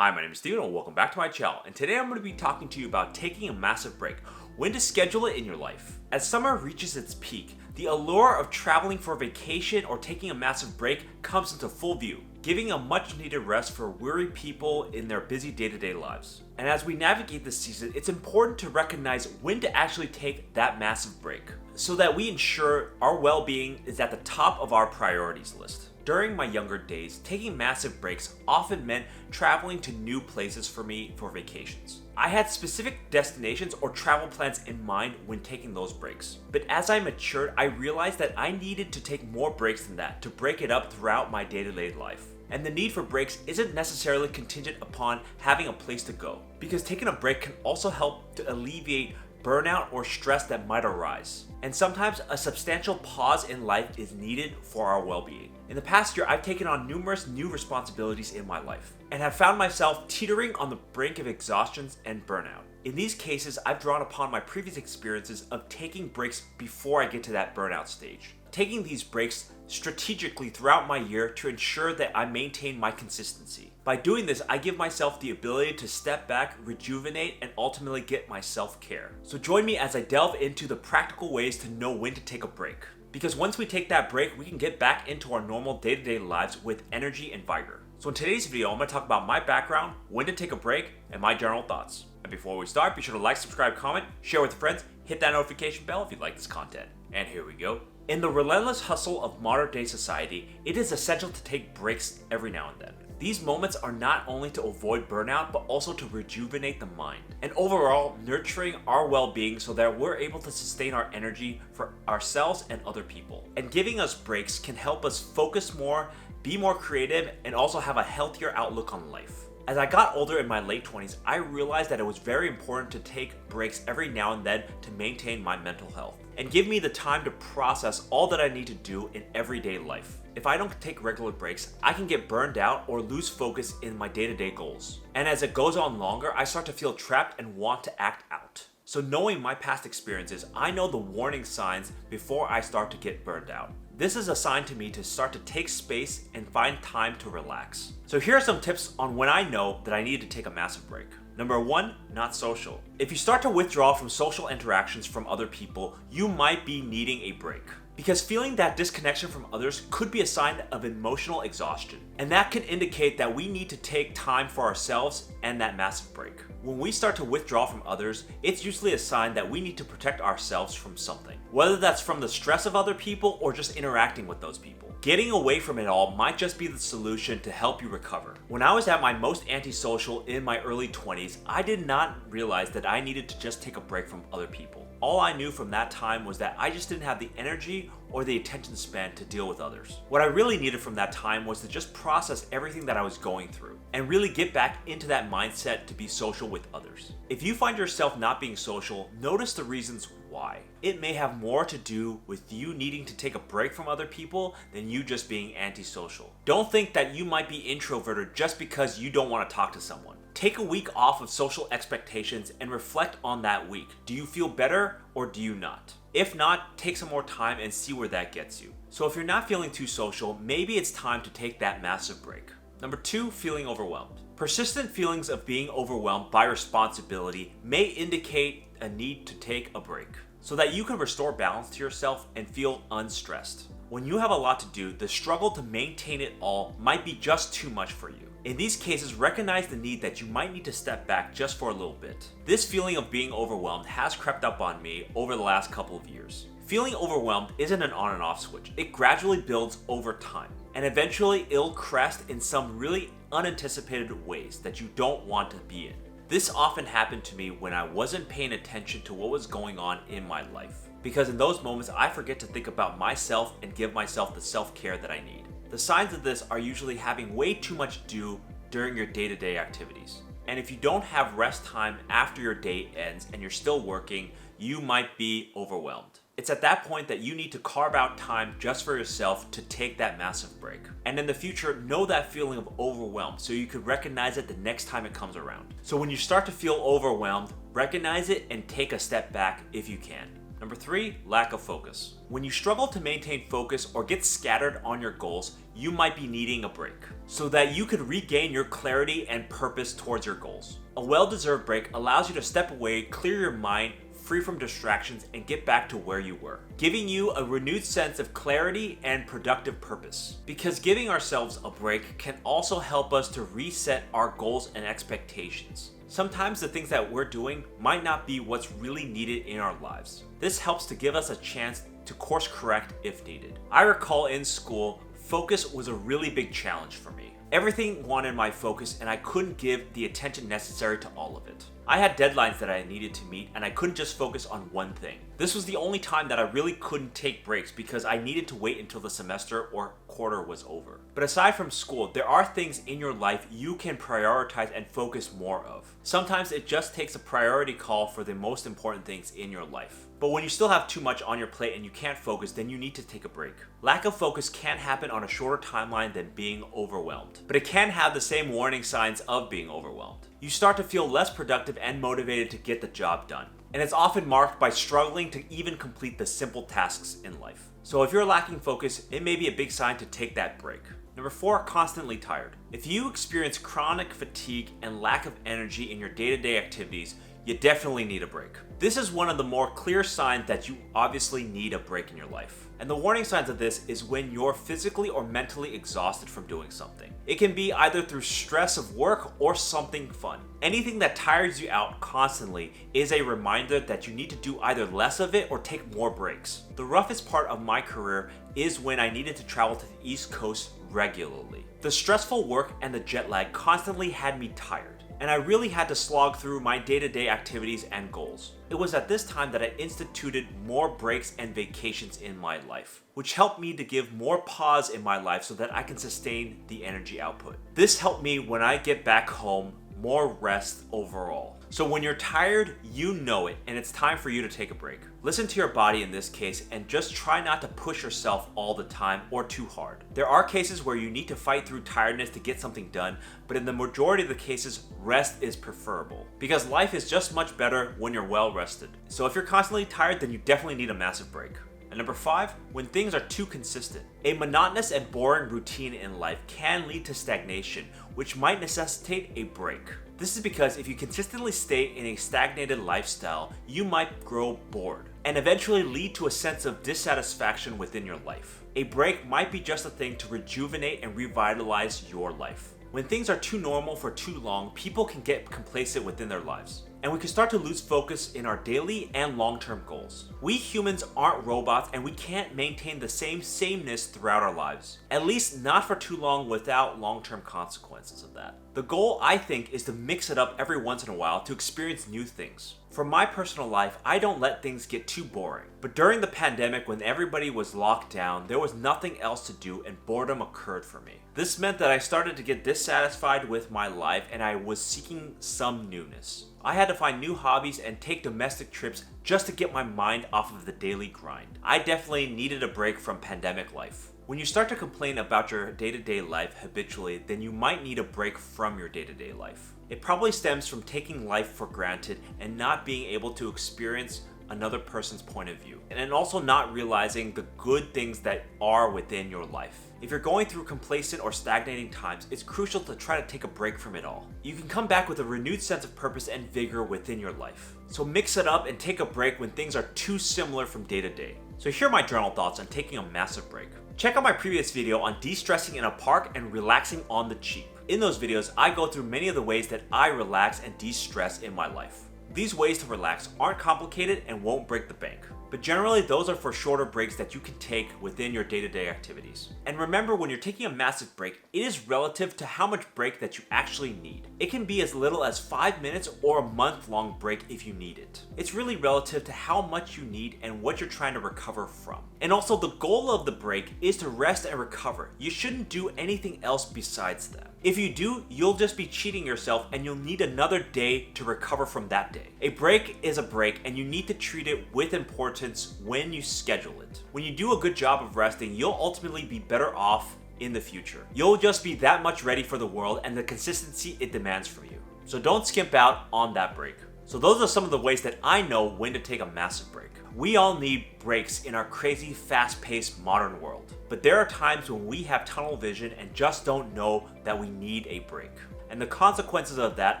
Hi, my name is Steven and welcome back to my channel, and today I'm going to be talking to you about taking a massive break, when to schedule it in your life. As summer reaches its peak, the allure of traveling for a vacation or taking a massive break comes into full view, giving a much needed rest for weary people in their busy day-to-day lives. And as we navigate this season, it's important to recognize when to actually take that massive break, so that we ensure our well-being is at the top of our priorities list. During my younger days, taking massive breaks often meant traveling to new places for me for vacations. I had specific destinations or travel plans in mind when taking those breaks. But as I matured, I realized that I needed to take more breaks than that to break it up throughout my day-to-day life. And the need for breaks isn't necessarily contingent upon having a place to go, because taking a break can also help to alleviate burnout or stress that might arise. And sometimes a substantial pause in life is needed for our well-being. In the past year, I've taken on numerous new responsibilities in my life and have found myself teetering on the brink of exhaustion and burnout. In these cases, I've drawn upon my previous experiences of taking breaks before I get to that burnout stage. Taking these breaks strategically throughout my year to ensure that I maintain my consistency. By doing this, I give myself the ability to step back, rejuvenate, and ultimately get my self-care. So join me as I delve into the practical ways to know when to take a break. Because once we take that break, we can get back into our normal day-to-day lives with energy and vigor. So in today's video, I'm going to talk about my background, when to take a break, and my general thoughts. And before we start, be sure to like, subscribe, comment, share with friends, hit that notification bell if you like this content. And here we go. In the relentless hustle of modern day society, it is essential to take breaks every now and then. These moments are not only to avoid burnout, but also to rejuvenate the mind, and overall nurturing our well-being so that we're able to sustain our energy for ourselves and other people. And giving us breaks can help us focus more, be more creative, and also have a healthier outlook on life. As I got older in my late 20s, I realized that it was very important to take breaks every now and then to maintain my mental health and give me the time to process all that I need to do in everyday life. If I don't take regular breaks, I can get burned out or lose focus in my day-to-day goals. And as it goes on longer, I start to feel trapped and want to act out. So knowing my past experiences, I know the warning signs before I start to get burned out. This is a sign to me to start to take space and find time to relax. So here are some tips on when I know that I need to take a massive break. Number 1, not social. If you start to withdraw from social interactions from other people, you might be needing a break. Because feeling that disconnection from others could be a sign of emotional exhaustion. And that can indicate that we need to take time for ourselves and that massive break. When we start to withdraw from others, it's usually a sign that we need to protect ourselves from something. Whether that's from the stress of other people or just interacting with those people. Getting away from it all might just be the solution to help you recover. When I was at my most antisocial in my early 20s, I did not realize that I needed to just take a break from other people. All I knew from that time was that I just didn't have the energy or the attention span to deal with others. What I really needed from that time was to just process everything that I was going through and really get back into that mindset to be social with others. If you find yourself not being social, notice the reasons why. It may have more to do with you needing to take a break from other people than you just being antisocial. Don't think that you might be introverted just because you don't want to talk to someone. Take a week off of social expectations and reflect on that week. Do you feel better or do you not? If not, take some more time and see where that gets you. So if you're not feeling too social, maybe it's time to take that massive break. Number 2, feeling overwhelmed. Persistent feelings of being overwhelmed by responsibility may indicate a need to take a break so that you can restore balance to yourself and feel unstressed. When you have a lot to do, the struggle to maintain it all might be just too much for you. In these cases, recognize the need that you might need to step back just for a little bit. This feeling of being overwhelmed has crept up on me over the last couple of years. Feeling overwhelmed isn't an on and off switch. It gradually builds over time, and eventually it'll crest in some really unanticipated ways that you don't want to be in. This often happened to me when I wasn't paying attention to what was going on in my life. Because in those moments, I forget to think about myself and give myself the self-care that I need. The signs of this are usually having way too much to do during your day-to-day activities. And if you don't have rest time after your day ends and you're still working, you might be overwhelmed. It's at that point that you need to carve out time just for yourself to take that massive break. And in the future, know that feeling of overwhelmed so you could recognize it the next time it comes around. So when you start to feel overwhelmed, recognize it and take a step back if you can. Number 3, lack of focus. When you struggle to maintain focus or get scattered on your goals, you might be needing a break so that you could regain your clarity and purpose towards your goals. A well-deserved break allows you to step away, clear your mind, free from distractions, and get back to where you were, giving you a renewed sense of clarity and productive purpose. Because giving ourselves a break can also help us to reset our goals and expectations. Sometimes the things that we're doing might not be what's really needed in our lives. This helps to give us a chance to course correct if needed. I recall in school, focus was a really big challenge for me. Everything wanted my focus and I couldn't give the attention necessary to all of it. I had deadlines that I needed to meet and I couldn't just focus on one thing. This was the only time that I really couldn't take breaks because I needed to wait until the semester or quarter was over. But aside from school, there are things in your life you can prioritize and focus more of. Sometimes it just takes a priority call for the most important things in your life. But when you still have too much on your plate and you can't focus, then you need to take a break. Lack of focus can happen on a shorter timeline than being overwhelmed, but it can have the same warning signs of being overwhelmed. You start to feel less productive and motivated to get the job done. And it's often marked by struggling to even complete the simple tasks in life. So if you're lacking focus, it may be a big sign to take that break. Number 4, constantly tired. If you experience chronic fatigue and lack of energy in your day-to-day activities, you definitely need a break. This is one of the more clear signs that you obviously need a break in your life. And the warning signs of this is when you're physically or mentally exhausted from doing something. It can be either through stress of work or something fun. Anything that tires you out constantly is a reminder that you need to do either less of it or take more breaks. The roughest part of my career is when I needed to travel to the East Coast regularly. The stressful work and the jet lag constantly had me tired, and I really had to slog through my day-to-day activities and goals. It was at this time that I instituted more breaks and vacations in my life, which helped me to give more pause in my life so that I can sustain the energy output. This helped me when I get back home, more rest overall. So when you're tired, you know it, and it's time for you to take a break. Listen to your body in this case and just try not to push yourself all the time or too hard. There are cases where you need to fight through tiredness to get something done, but in the majority of the cases, rest is preferable because life is just much better when you're well rested. So if you're constantly tired, then you definitely need a massive break. And number 5, when things are too consistent. A monotonous and boring routine in life can lead to stagnation, which might necessitate a break. This is because if you consistently stay in a stagnated lifestyle, you might grow bored and eventually lead to a sense of dissatisfaction within your life. A break might be just a thing to rejuvenate and revitalize your life. When things are too normal for too long, people can get complacent within their lives, and we can start to lose focus in our daily and long-term goals. We humans aren't robots, and we can't maintain the same sameness throughout our lives, at least not for too long without long-term consequences of that. The goal, I think, is to mix it up every once in a while to experience new things. For my personal life, I don't let things get too boring. But during the pandemic, when everybody was locked down, there was nothing else to do and boredom occurred for me. This meant that I started to get dissatisfied with my life and I was seeking some newness. I had to find new hobbies and take domestic trips just to get my mind off of the daily grind. I definitely needed a break from pandemic life. When you start to complain about your day-to-day life habitually, then you might need a break from your day-to-day life. It probably stems from taking life for granted and not being able to experience another person's point of view, and also not realizing the good things that are within your life. If you're going through complacent or stagnating times, it's crucial to try to take a break from it all. You can come back with a renewed sense of purpose and vigor within your life. So mix it up and take a break when things are too similar from day to day. So here are my journal thoughts on taking a massive break. Check out my previous video on de-stressing in a park and relaxing on the cheap. In those videos, I go through many of the ways that I relax and de-stress in my life. These ways to relax aren't complicated and won't break the bank, but generally those are for shorter breaks that you can take within your day-to-day activities. And remember, when you're taking a massive break, it is relative to how much break that you actually need. It can be as little as 5 minutes or a month-long break if you need it. It's really relative to how much you need and what you're trying to recover from. And also, the goal of the break is to rest and recover. You shouldn't do anything else besides that. If you do, you'll just be cheating yourself and you'll need another day to recover from that day. A break is a break and you need to treat it with importance when you schedule it. When you do a good job of resting, you'll ultimately be better off in the future. You'll just be that much ready for the world and the consistency it demands from you. So don't skimp out on that break. So those are some of the ways that I know when to take a massive break. We all need breaks in our crazy, fast-paced modern world. But there are times when we have tunnel vision and just don't know that we need a break. And the consequences of that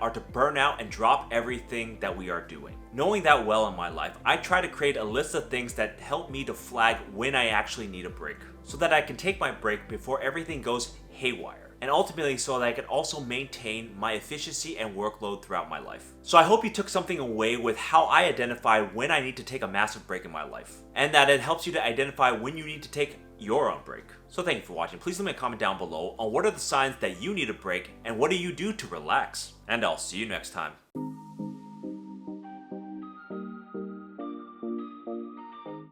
are to burn out and drop everything that we are doing. Knowing that well in my life, I try to create a list of things that help me to flag when I actually need a break, so that I can take my break before everything goes haywire. And ultimately so that I can also maintain my efficiency and workload throughout my life. So I hope you took something away with how I identify when I need to take a massive break in my life, and that it helps you to identify when you need to take your own break. So thank you for watching. Please leave me a comment down below on what are the signs that you need a break and what do you do to relax. And I'll see you next time.